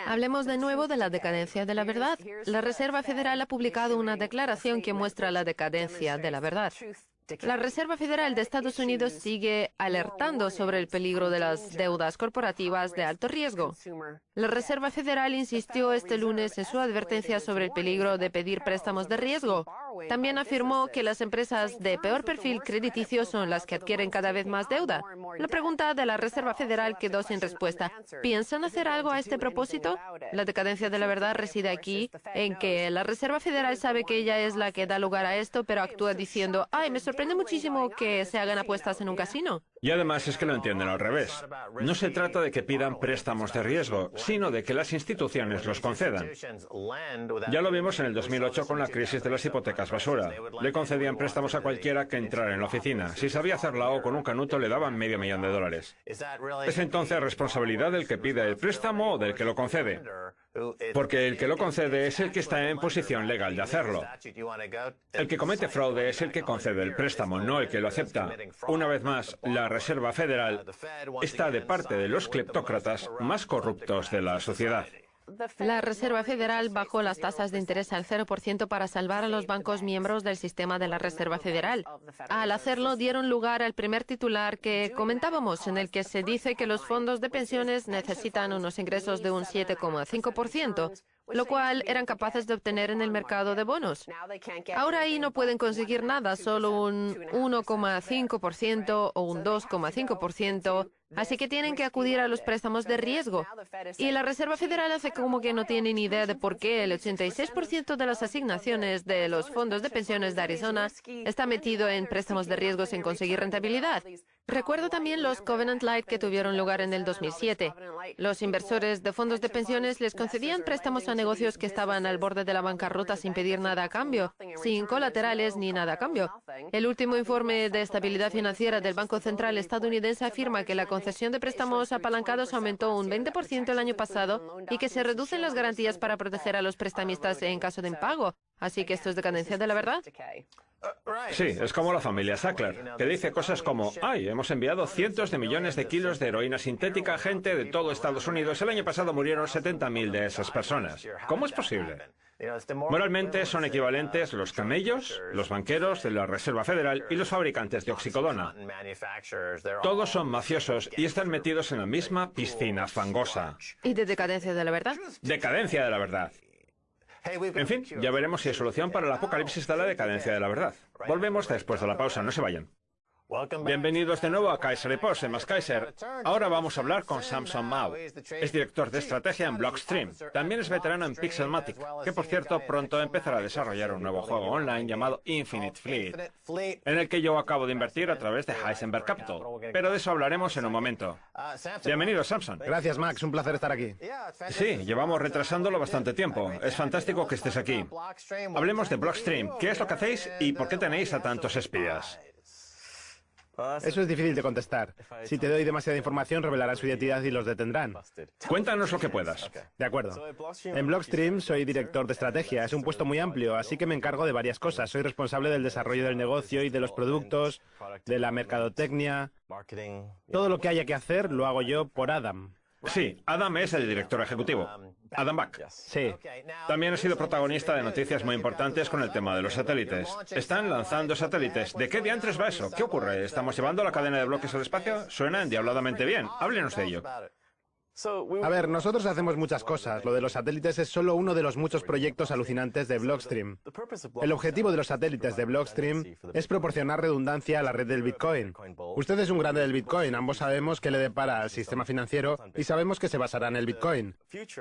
Hablemos de nuevo de la decadencia de la verdad. La Reserva Federal ha publicado una declaración que muestra la decadencia de la verdad. La Reserva Federal de Estados Unidos sigue alertando sobre el peligro de las deudas corporativas de alto riesgo. La Reserva Federal insistió este lunes en su advertencia sobre el peligro de pedir préstamos de riesgo. También afirmó que las empresas de peor perfil crediticio son las que adquieren cada vez más deuda. La pregunta de la Reserva Federal quedó sin respuesta. ¿Piensan hacer algo a este propósito? La decadencia de la verdad reside aquí, en que la Reserva Federal sabe que ella es la que da lugar a esto, pero actúa diciendo, ¡ay, me sorprende muchísimo que se hagan apuestas en un casino! Y además es que lo entienden al revés. No se trata de que pidan préstamos de riesgo, sino de que las instituciones los concedan. Ya lo vimos en el 2008 con la crisis de las hipotecas basura. Le concedían préstamos a cualquiera que entrara en la oficina. Si sabía hacerla o con un canuto le daban $500,000. ¿Es entonces responsabilidad del que pide el préstamo o del que lo concede? Porque el que lo concede es el que está en posición legal de hacerlo. El que comete fraude es el que concede el préstamo, no el que lo acepta. Una vez más, la Reserva Federal está de parte de los cleptócratas más corruptos de la sociedad. La Reserva Federal bajó las tasas de interés al 0% para salvar a los bancos miembros del sistema de la Reserva Federal. Al hacerlo, dieron lugar al primer titular que comentábamos, en el que se dice que los fondos de pensiones necesitan unos ingresos de un 7,5%, lo cual eran capaces de obtener en el mercado de bonos. Ahora ahí no pueden conseguir nada, solo un 1,5% o un 2,5%, así que tienen que acudir a los préstamos de riesgo. Y la Reserva Federal hace como que no tiene ni idea de por qué el 86% de las asignaciones de los fondos de pensiones de Arizona está metido en préstamos de riesgo sin conseguir rentabilidad. Recuerdo también los Covenant Light que tuvieron lugar en el 2007. Los inversores de fondos de pensiones les concedían préstamos a negocios que estaban al borde de la bancarrota sin pedir nada a cambio, sin colaterales ni nada a cambio. El último informe de estabilidad financiera del Banco Central estadounidense afirma que la concesión de préstamos apalancados aumentó un 20% el año pasado y que se reducen las garantías para proteger a los prestamistas en caso de impago. Así que esto es decadencia de la verdad. Sí, es como la familia Sackler, que dice cosas como, ¡ay, hemos enviado cientos de millones de kilos de heroína sintética a gente de todo Estados Unidos! El año pasado murieron 70.000 de esas personas. ¿Cómo es posible? Moralmente son equivalentes los camellos, los banqueros de la Reserva Federal y los fabricantes de oxicodona. Todos son mafiosos y están metidos en la misma piscina fangosa. ¿Y de decadencia de la verdad? Decadencia de la verdad. En fin, ya veremos si hay solución para el apocalipsis de la decadencia de la verdad. Volvemos después de la pausa, no se vayan. Bienvenidos de nuevo a Kaiser Report, soy Max Kaiser. Ahora vamos a hablar con Samson Mow. Es director de estrategia en Blockstream. También es veterano en Pixelmatic, que por cierto pronto empezará a desarrollar un nuevo juego online llamado Infinite Fleet, en el que yo acabo de invertir a través de Heisenberg Capital. Pero de eso hablaremos en un momento. Bienvenido, Samson. Gracias, Max. Un placer estar aquí. Sí, llevamos retrasándolo bastante tiempo. Es fantástico que estés aquí. Hablemos de Blockstream. ¿Qué es lo que hacéis y por qué tenéis a tantos espías? Eso es difícil de contestar. Si te doy demasiada información, revelarán su identidad y los detendrán. Cuéntanos lo que puedas. De acuerdo. En Blockstream soy director de estrategia. Es un puesto muy amplio, así que me encargo de varias cosas. Soy responsable del desarrollo del negocio y de los productos, de la mercadotecnia. Todo lo que haya que hacer lo hago yo por Adam. Sí, Adam es el director ejecutivo. Adam Back. Sí. También ha sido protagonista de noticias muy importantes con el tema de los satélites. Están lanzando satélites. ¿De qué diantres va eso? ¿Qué ocurre? ¿Estamos llevando la cadena de bloques al espacio? Suena endiabladamente bien. Háblenos de ello. A ver, nosotros hacemos muchas cosas. Lo de los satélites es solo uno de los muchos proyectos alucinantes de Blockstream. El objetivo de los satélites de Blockstream es proporcionar redundancia a la red del Bitcoin. Usted es un grande del Bitcoin, ambos sabemos qué le depara al sistema financiero y sabemos que se basará en el Bitcoin.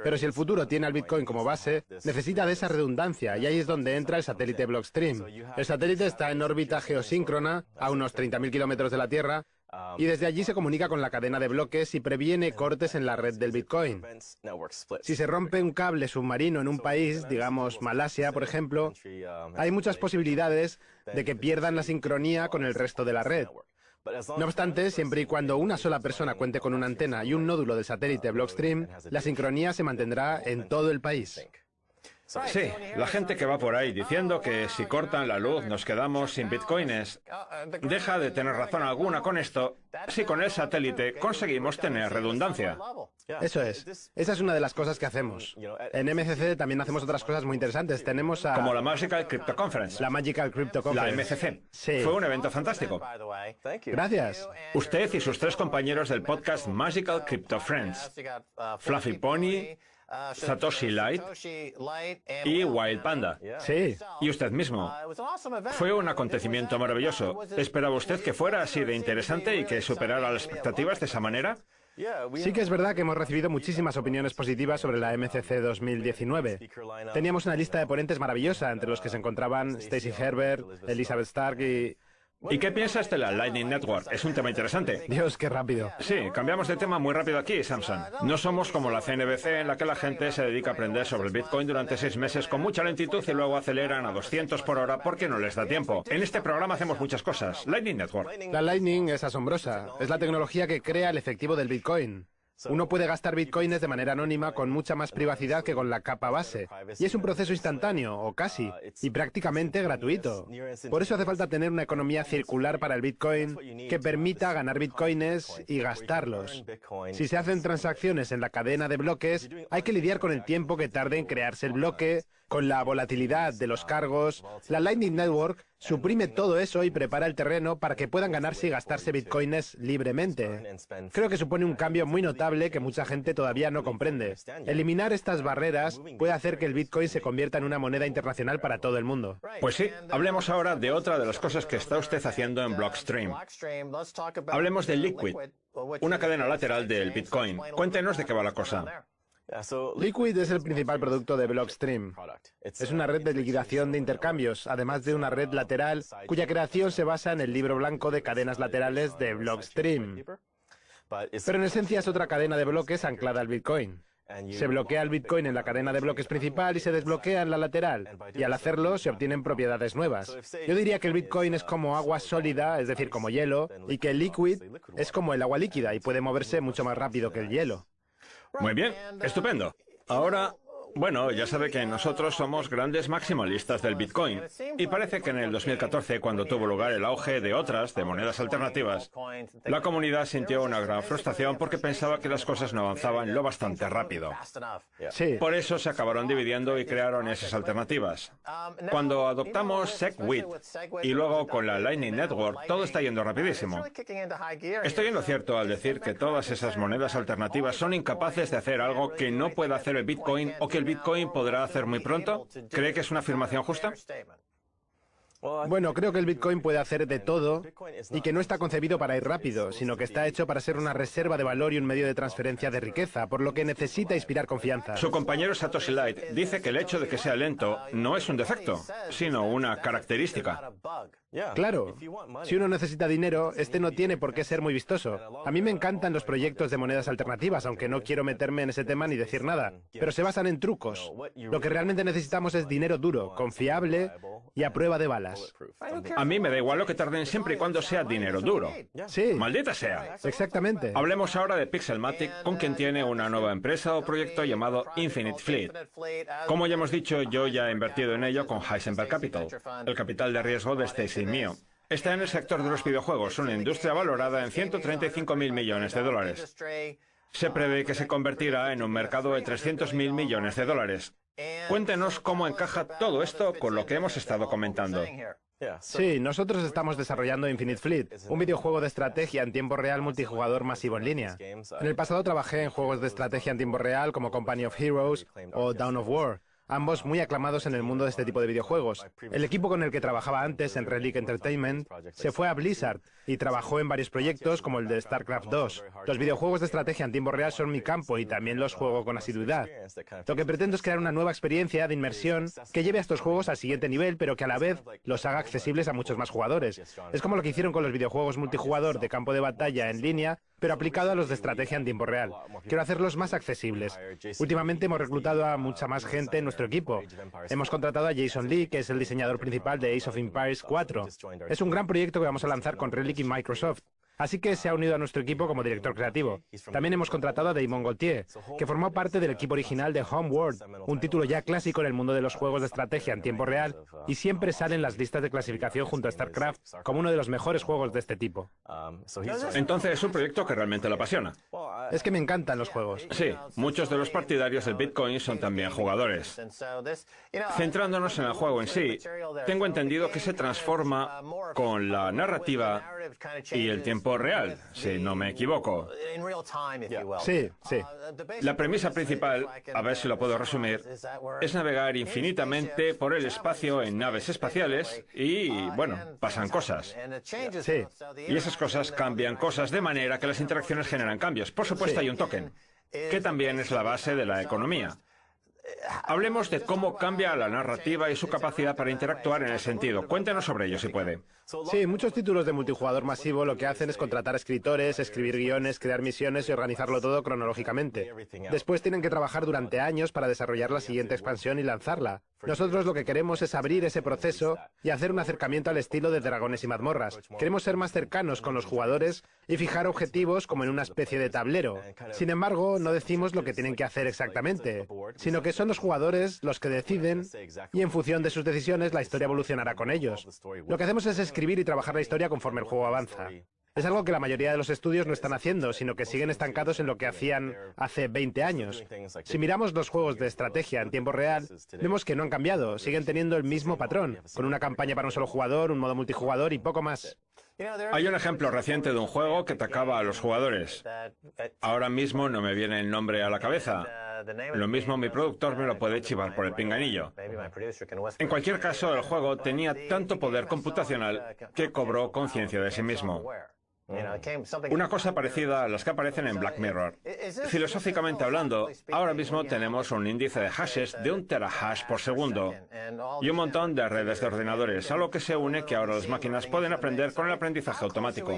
Pero si el futuro tiene al Bitcoin como base, necesita de esa redundancia y ahí es donde entra el satélite Blockstream. El satélite está en órbita geosíncrona, a unos 30.000 kilómetros de la Tierra, y desde allí se comunica con la cadena de bloques y previene cortes en la red del Bitcoin. Si se rompe un cable submarino en un país, digamos Malasia, por ejemplo, hay muchas posibilidades de que pierdan la sincronía con el resto de la red. No obstante, siempre y cuando una sola persona cuente con una antena y un nódulo del satélite Blockstream, la sincronía se mantendrá en todo el país. Sí, la gente que va por ahí diciendo que si cortan la luz nos quedamos sin bitcoins, deja de tener razón alguna con esto si con el satélite conseguimos tener redundancia. Eso es. Esa es una de las cosas que hacemos. En MCC también hacemos otras cosas muy interesantes. Tenemos a... Como la Magical Crypto Conference. La Magical Crypto Conference. La MCC. Sí. Fue un evento fantástico. Gracias. Usted y sus 3 compañeros del podcast Magical Crypto Friends, Fluffy Pony, Satoshi Light y Wild Panda. Sí. Y usted mismo. Fue un acontecimiento maravilloso. ¿Esperaba usted que fuera así de interesante y que superara las expectativas de esa manera? Sí que es verdad que hemos recibido muchísimas opiniones positivas sobre la MCC 2019. Teníamos una lista de ponentes maravillosa, entre los que se encontraban Stacey Herbert, Elizabeth Stark y... ¿Y qué piensas de la Lightning Network? Es un tema interesante. Dios, qué rápido. Sí, cambiamos de tema muy rápido aquí, Samson. No somos como la CNBC, en la que la gente se dedica a aprender sobre el Bitcoin durante 6 meses con mucha lentitud y luego aceleran a 200 por hora porque no les da tiempo. En este programa hacemos muchas cosas. Lightning Network. La Lightning es asombrosa. Es la tecnología que crea el efectivo del Bitcoin. Uno puede gastar bitcoins de manera anónima con mucha más privacidad que con la capa base. Y es un proceso instantáneo, o casi, y prácticamente gratuito. Por eso hace falta tener una economía circular para el bitcoin que permita ganar bitcoins y gastarlos. Si se hacen transacciones en la cadena de bloques, hay que lidiar con el tiempo que tarde en crearse el bloque, con la volatilidad de los cargos. La Lightning Network suprime todo eso y prepara el terreno para que puedan ganarse y gastarse bitcoins libremente. Creo que supone un cambio muy notable que mucha gente todavía no comprende. Eliminar estas barreras puede hacer que el bitcoin se convierta en una moneda internacional para todo el mundo. Pues sí, hablemos ahora de otra de las cosas que está usted haciendo en Blockstream. Hablemos de Liquid, una cadena lateral del Bitcoin. Cuéntenos de qué va la cosa. Liquid es el principal producto de Blockstream. Es una red de liquidación de intercambios, además de una red lateral cuya creación se basa en el libro blanco de cadenas laterales de Blockstream. Pero en esencia es otra cadena de bloques anclada al Bitcoin. Se bloquea el Bitcoin en la cadena de bloques principal y se desbloquea en la lateral, y al hacerlo se obtienen propiedades nuevas. Yo diría que el Bitcoin es como agua sólida, es decir, como hielo, y que el Liquid es como el agua líquida y puede moverse mucho más rápido que el hielo. Muy bien, estupendo. Ahora, bueno, ya sabe que nosotros somos grandes maximalistas del Bitcoin. Y parece que en el 2014, cuando tuvo lugar el auge de otras, de monedas alternativas, la comunidad sintió una gran frustración porque pensaba que las cosas no avanzaban lo bastante rápido. Sí. Por eso se acabaron dividiendo y crearon esas alternativas. Cuando adoptamos SegWit y luego con la Lightning Network, todo está yendo rapidísimo. Estoy en lo cierto al decir que todas esas monedas alternativas son incapaces de hacer algo que no pueda hacer el Bitcoin o que el Bitcoin podrá hacer muy pronto. ¿Cree que es una afirmación justa? Bueno, creo que el Bitcoin puede hacer de todo y que no está concebido para ir rápido, sino que está hecho para ser una reserva de valor y un medio de transferencia de riqueza, por lo que necesita inspirar confianza. Su compañero Satoshi Light dice que el hecho de que sea lento no es un defecto, sino una característica. Claro, si uno necesita dinero, este no tiene por qué ser muy vistoso. A mí me encantan los proyectos de monedas alternativas, aunque no quiero meterme en ese tema ni decir nada, pero se basan en trucos. Lo que realmente necesitamos es dinero duro, confiable y a prueba de balas. A mí me da igual lo que tarden siempre y cuando sea dinero duro. Sí, Maldita sea. exactamente. Hablemos ahora de Pixelmatic, con quien tiene una nueva empresa o proyecto llamado Infinite Fleet. Como ya hemos dicho, yo ya he invertido en ello con Heisenberg Capital, el capital de riesgo de Stacy y mío. Está en el sector de los videojuegos, una industria valorada en 135.000 millones de dólares. Se prevé que se convertirá en un mercado de 300.000 millones de dólares. Cuéntenos cómo encaja todo esto con lo que hemos estado comentando. Sí, nosotros estamos desarrollando Infinite Fleet, un videojuego de estrategia en tiempo real multijugador masivo en línea. En el pasado trabajé en juegos de estrategia en tiempo real como Company of Heroes o Dawn of War, ambos muy aclamados en el mundo de este tipo de videojuegos. El equipo con el que trabajaba antes, en Relic Entertainment, se fue a Blizzard y trabajó en varios proyectos como el de StarCraft 2. Los videojuegos de estrategia en tiempo real son mi campo y también los juego con asiduidad. Lo que pretendo es crear una nueva experiencia de inmersión que lleve a estos juegos al siguiente nivel, pero que a la vez los haga accesibles a muchos más jugadores. Es como lo que hicieron con los videojuegos multijugador de campo de batalla en línea, pero aplicado a los de estrategia en tiempo real. Quiero hacerlos más accesibles. Últimamente hemos reclutado a mucha más gente en nuestro equipo. Hemos contratado a Jason Lee, que es el diseñador principal de Age of Empires 4. Es un gran proyecto que vamos a lanzar con Relic y Microsoft. Así que se ha unido a nuestro equipo como director creativo. También hemos contratado a Damon Gauthier, que formó parte del equipo original de Homeworld, un título ya clásico en el mundo de los juegos de estrategia en tiempo real, y siempre sale en las listas de clasificación junto a StarCraft como uno de los mejores juegos de este tipo. Entonces es un proyecto que realmente lo apasiona. Es que me encantan los juegos. Sí, muchos de los partidarios del Bitcoin son también jugadores. Centrándonos en el juego en sí, tengo entendido que se transforma con la narrativa y el tiempo real, si no me equivoco. Sí, sí. La premisa principal, a ver si lo puedo resumir, es navegar infinitamente por el espacio en naves espaciales y, bueno, pasan cosas. Sí. Y esas cosas cambian cosas de manera que las interacciones generan cambios. Por supuesto, hay un token, que también es la base de la economía. Hablemos de cómo cambia la narrativa y su capacidad para interactuar en el sentido. Cuéntenos sobre ello, si puede. Sí, muchos títulos de multijugador masivo lo que hacen es contratar escritores, escribir guiones, crear misiones y organizarlo todo cronológicamente. Después tienen que trabajar durante años para desarrollar la siguiente expansión y lanzarla. Nosotros lo que queremos es abrir ese proceso y hacer un acercamiento al estilo de Dragones y Mazmorras. Queremos ser más cercanos con los jugadores y fijar objetivos como en una especie de tablero. Sin embargo, no decimos lo que tienen que hacer exactamente, sino que son los jugadores los que deciden y en función de sus decisiones la historia evolucionará con ellos. Lo que hacemos es escribir y trabajar la historia conforme el juego avanza. Es algo que la mayoría de los estudios no están haciendo, sino que siguen estancados en lo que hacían hace 20 años. Si miramos los juegos de estrategia en tiempo real, vemos que no han cambiado, siguen teniendo el mismo patrón, con una campaña para un solo jugador, un modo multijugador y poco más. Hay un ejemplo reciente de un juego que atacaba a los jugadores. Ahora mismo no me viene el nombre a la cabeza. Lo mismo mi productor me lo puede chivar por el pinganillo. En cualquier caso, el juego tenía tanto poder computacional que cobró conciencia de sí mismo. Una cosa parecida a las que aparecen en Black Mirror. Filosóficamente hablando, ahora mismo tenemos un índice de hashes de 1 terahash por segundo y un montón de redes de ordenadores, a lo que se une que ahora las máquinas pueden aprender con el aprendizaje automático.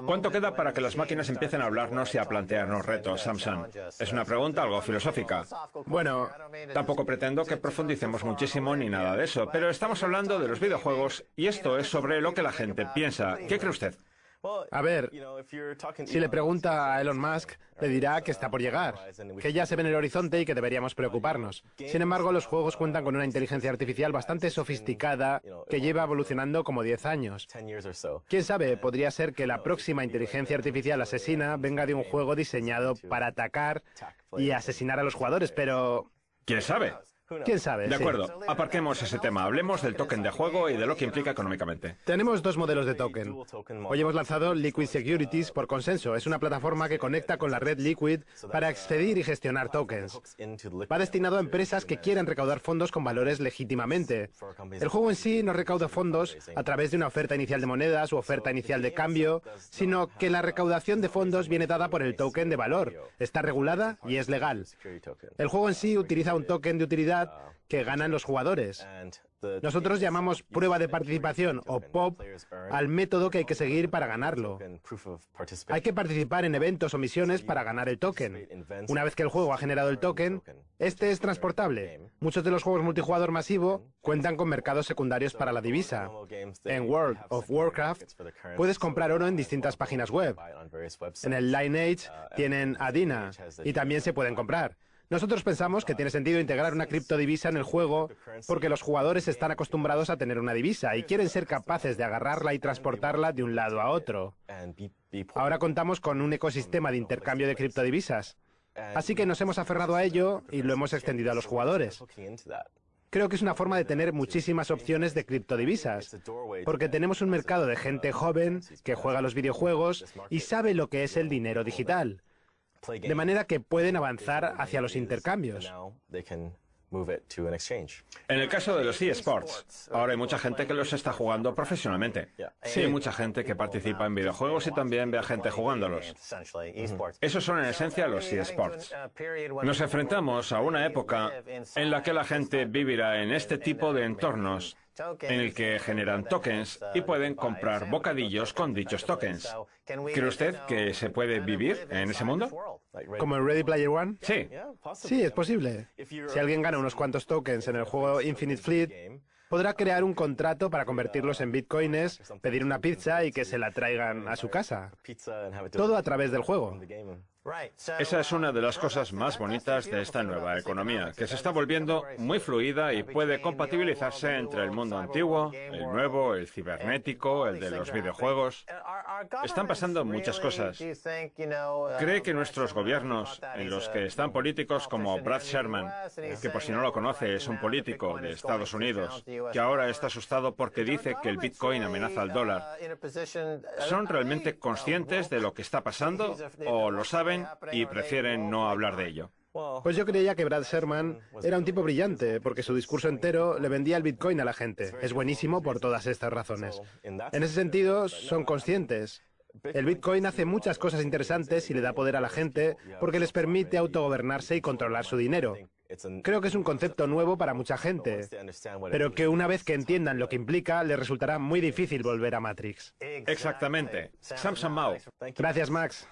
¿Cuánto queda para que las máquinas empiecen a hablarnos y a plantearnos retos, Samson? Es una pregunta algo filosófica. Bueno, Tampoco pretendo que profundicemos muchísimo ni nada de eso, pero estamos hablando de los videojuegos y esto es sobre lo que la gente piensa. ¿Qué cree usted? a ver, si le pregunta a Elon Musk, le dirá que está por llegar, que ya se ve en el horizonte y que deberíamos preocuparnos. Sin embargo, los juegos cuentan con una inteligencia artificial bastante sofisticada que lleva evolucionando como 10 años. Quién sabe, podría ser que la próxima inteligencia artificial asesina venga de un juego diseñado para atacar y asesinar a los jugadores, pero... ¿Quién sabe? ¿Quién sabe? De Sí. acuerdo, aparquemos ese tema. Hablemos del token de juego y de lo que implica económicamente. Tenemos dos modelos de token. Hoy hemos lanzado Liquid Securities por consenso. Es una plataforma que conecta con la red Liquid para expedir y gestionar tokens. Va destinado a empresas que quieran recaudar fondos con valores legítimamente. El juego en sí no recauda fondos a través de una oferta inicial de monedas u oferta inicial de cambio, sino que la recaudación de fondos viene dada por el token de valor. Está regulada y es legal. El juego en sí utiliza un token de utilidad comunidad que ganan los jugadores. Nosotros llamamos prueba de participación o POP al método que hay que seguir para ganarlo. Hay que participar en eventos o misiones para ganar el token. Una vez que el juego ha generado el token, este es transportable. Muchos de los juegos multijugador masivo cuentan con mercados secundarios para la divisa. En World of Warcraft puedes comprar oro en distintas páginas web. En el Lineage tienen Adina y también se pueden comprar. Nosotros pensamos que tiene sentido integrar una criptodivisa en el juego porque los jugadores están acostumbrados a tener una divisa y quieren ser capaces de agarrarla y transportarla de un lado a otro. Ahora contamos con un ecosistema de intercambio de criptodivisas, así que nos hemos aferrado a ello y lo hemos extendido a los jugadores. Creo que es una forma de tener muchísimas opciones de criptodivisas, porque tenemos un mercado de gente joven que juega a los videojuegos y sabe lo que es el dinero digital. De manera que pueden avanzar hacia los intercambios. En el caso de los eSports, ahora hay mucha gente que los está jugando profesionalmente. Sí, hay mucha gente que participa en videojuegos y también ve a gente jugándolos. Esos son en esencia los eSports. Nos enfrentamos a una época en la que la gente vivirá en este tipo de entornos, en el que generan tokens y pueden comprar bocadillos con dichos tokens. ¿Cree usted que se puede vivir en ese mundo? ¿Como en Ready Player One? Sí. Sí, es posible. Si alguien gana unos cuantos tokens en el juego Infinite Fleet, podrá crear un contrato para convertirlos en bitcoins, pedir una pizza y que se la traigan a su casa. Todo a través del juego. Esa es una de las cosas más bonitas de esta nueva economía, que se está volviendo muy fluida y puede compatibilizarse entre el mundo antiguo, el nuevo, el cibernético, el de los videojuegos. Están pasando muchas cosas. ¿Cree que nuestros gobiernos, en los que están políticos como Brad Sherman, que por si no lo conoce es un político de Estados Unidos, que ahora está asustado porque dice que el Bitcoin amenaza al dólar, son realmente conscientes de lo que está pasando o lo saben y prefieren no hablar de ello? Pues yo creía que Brad Sherman era un tipo brillante, porque su discurso entero le vendía el Bitcoin a la gente. Es buenísimo por todas estas razones. En ese sentido, son conscientes. El Bitcoin hace muchas cosas interesantes y le da poder a la gente porque les permite autogobernarse y controlar su dinero. Creo que es un concepto nuevo para mucha gente, pero que una vez que entiendan lo que implica, les resultará muy difícil volver a Matrix. Exactamente. Samson Mao. Gracias, Max.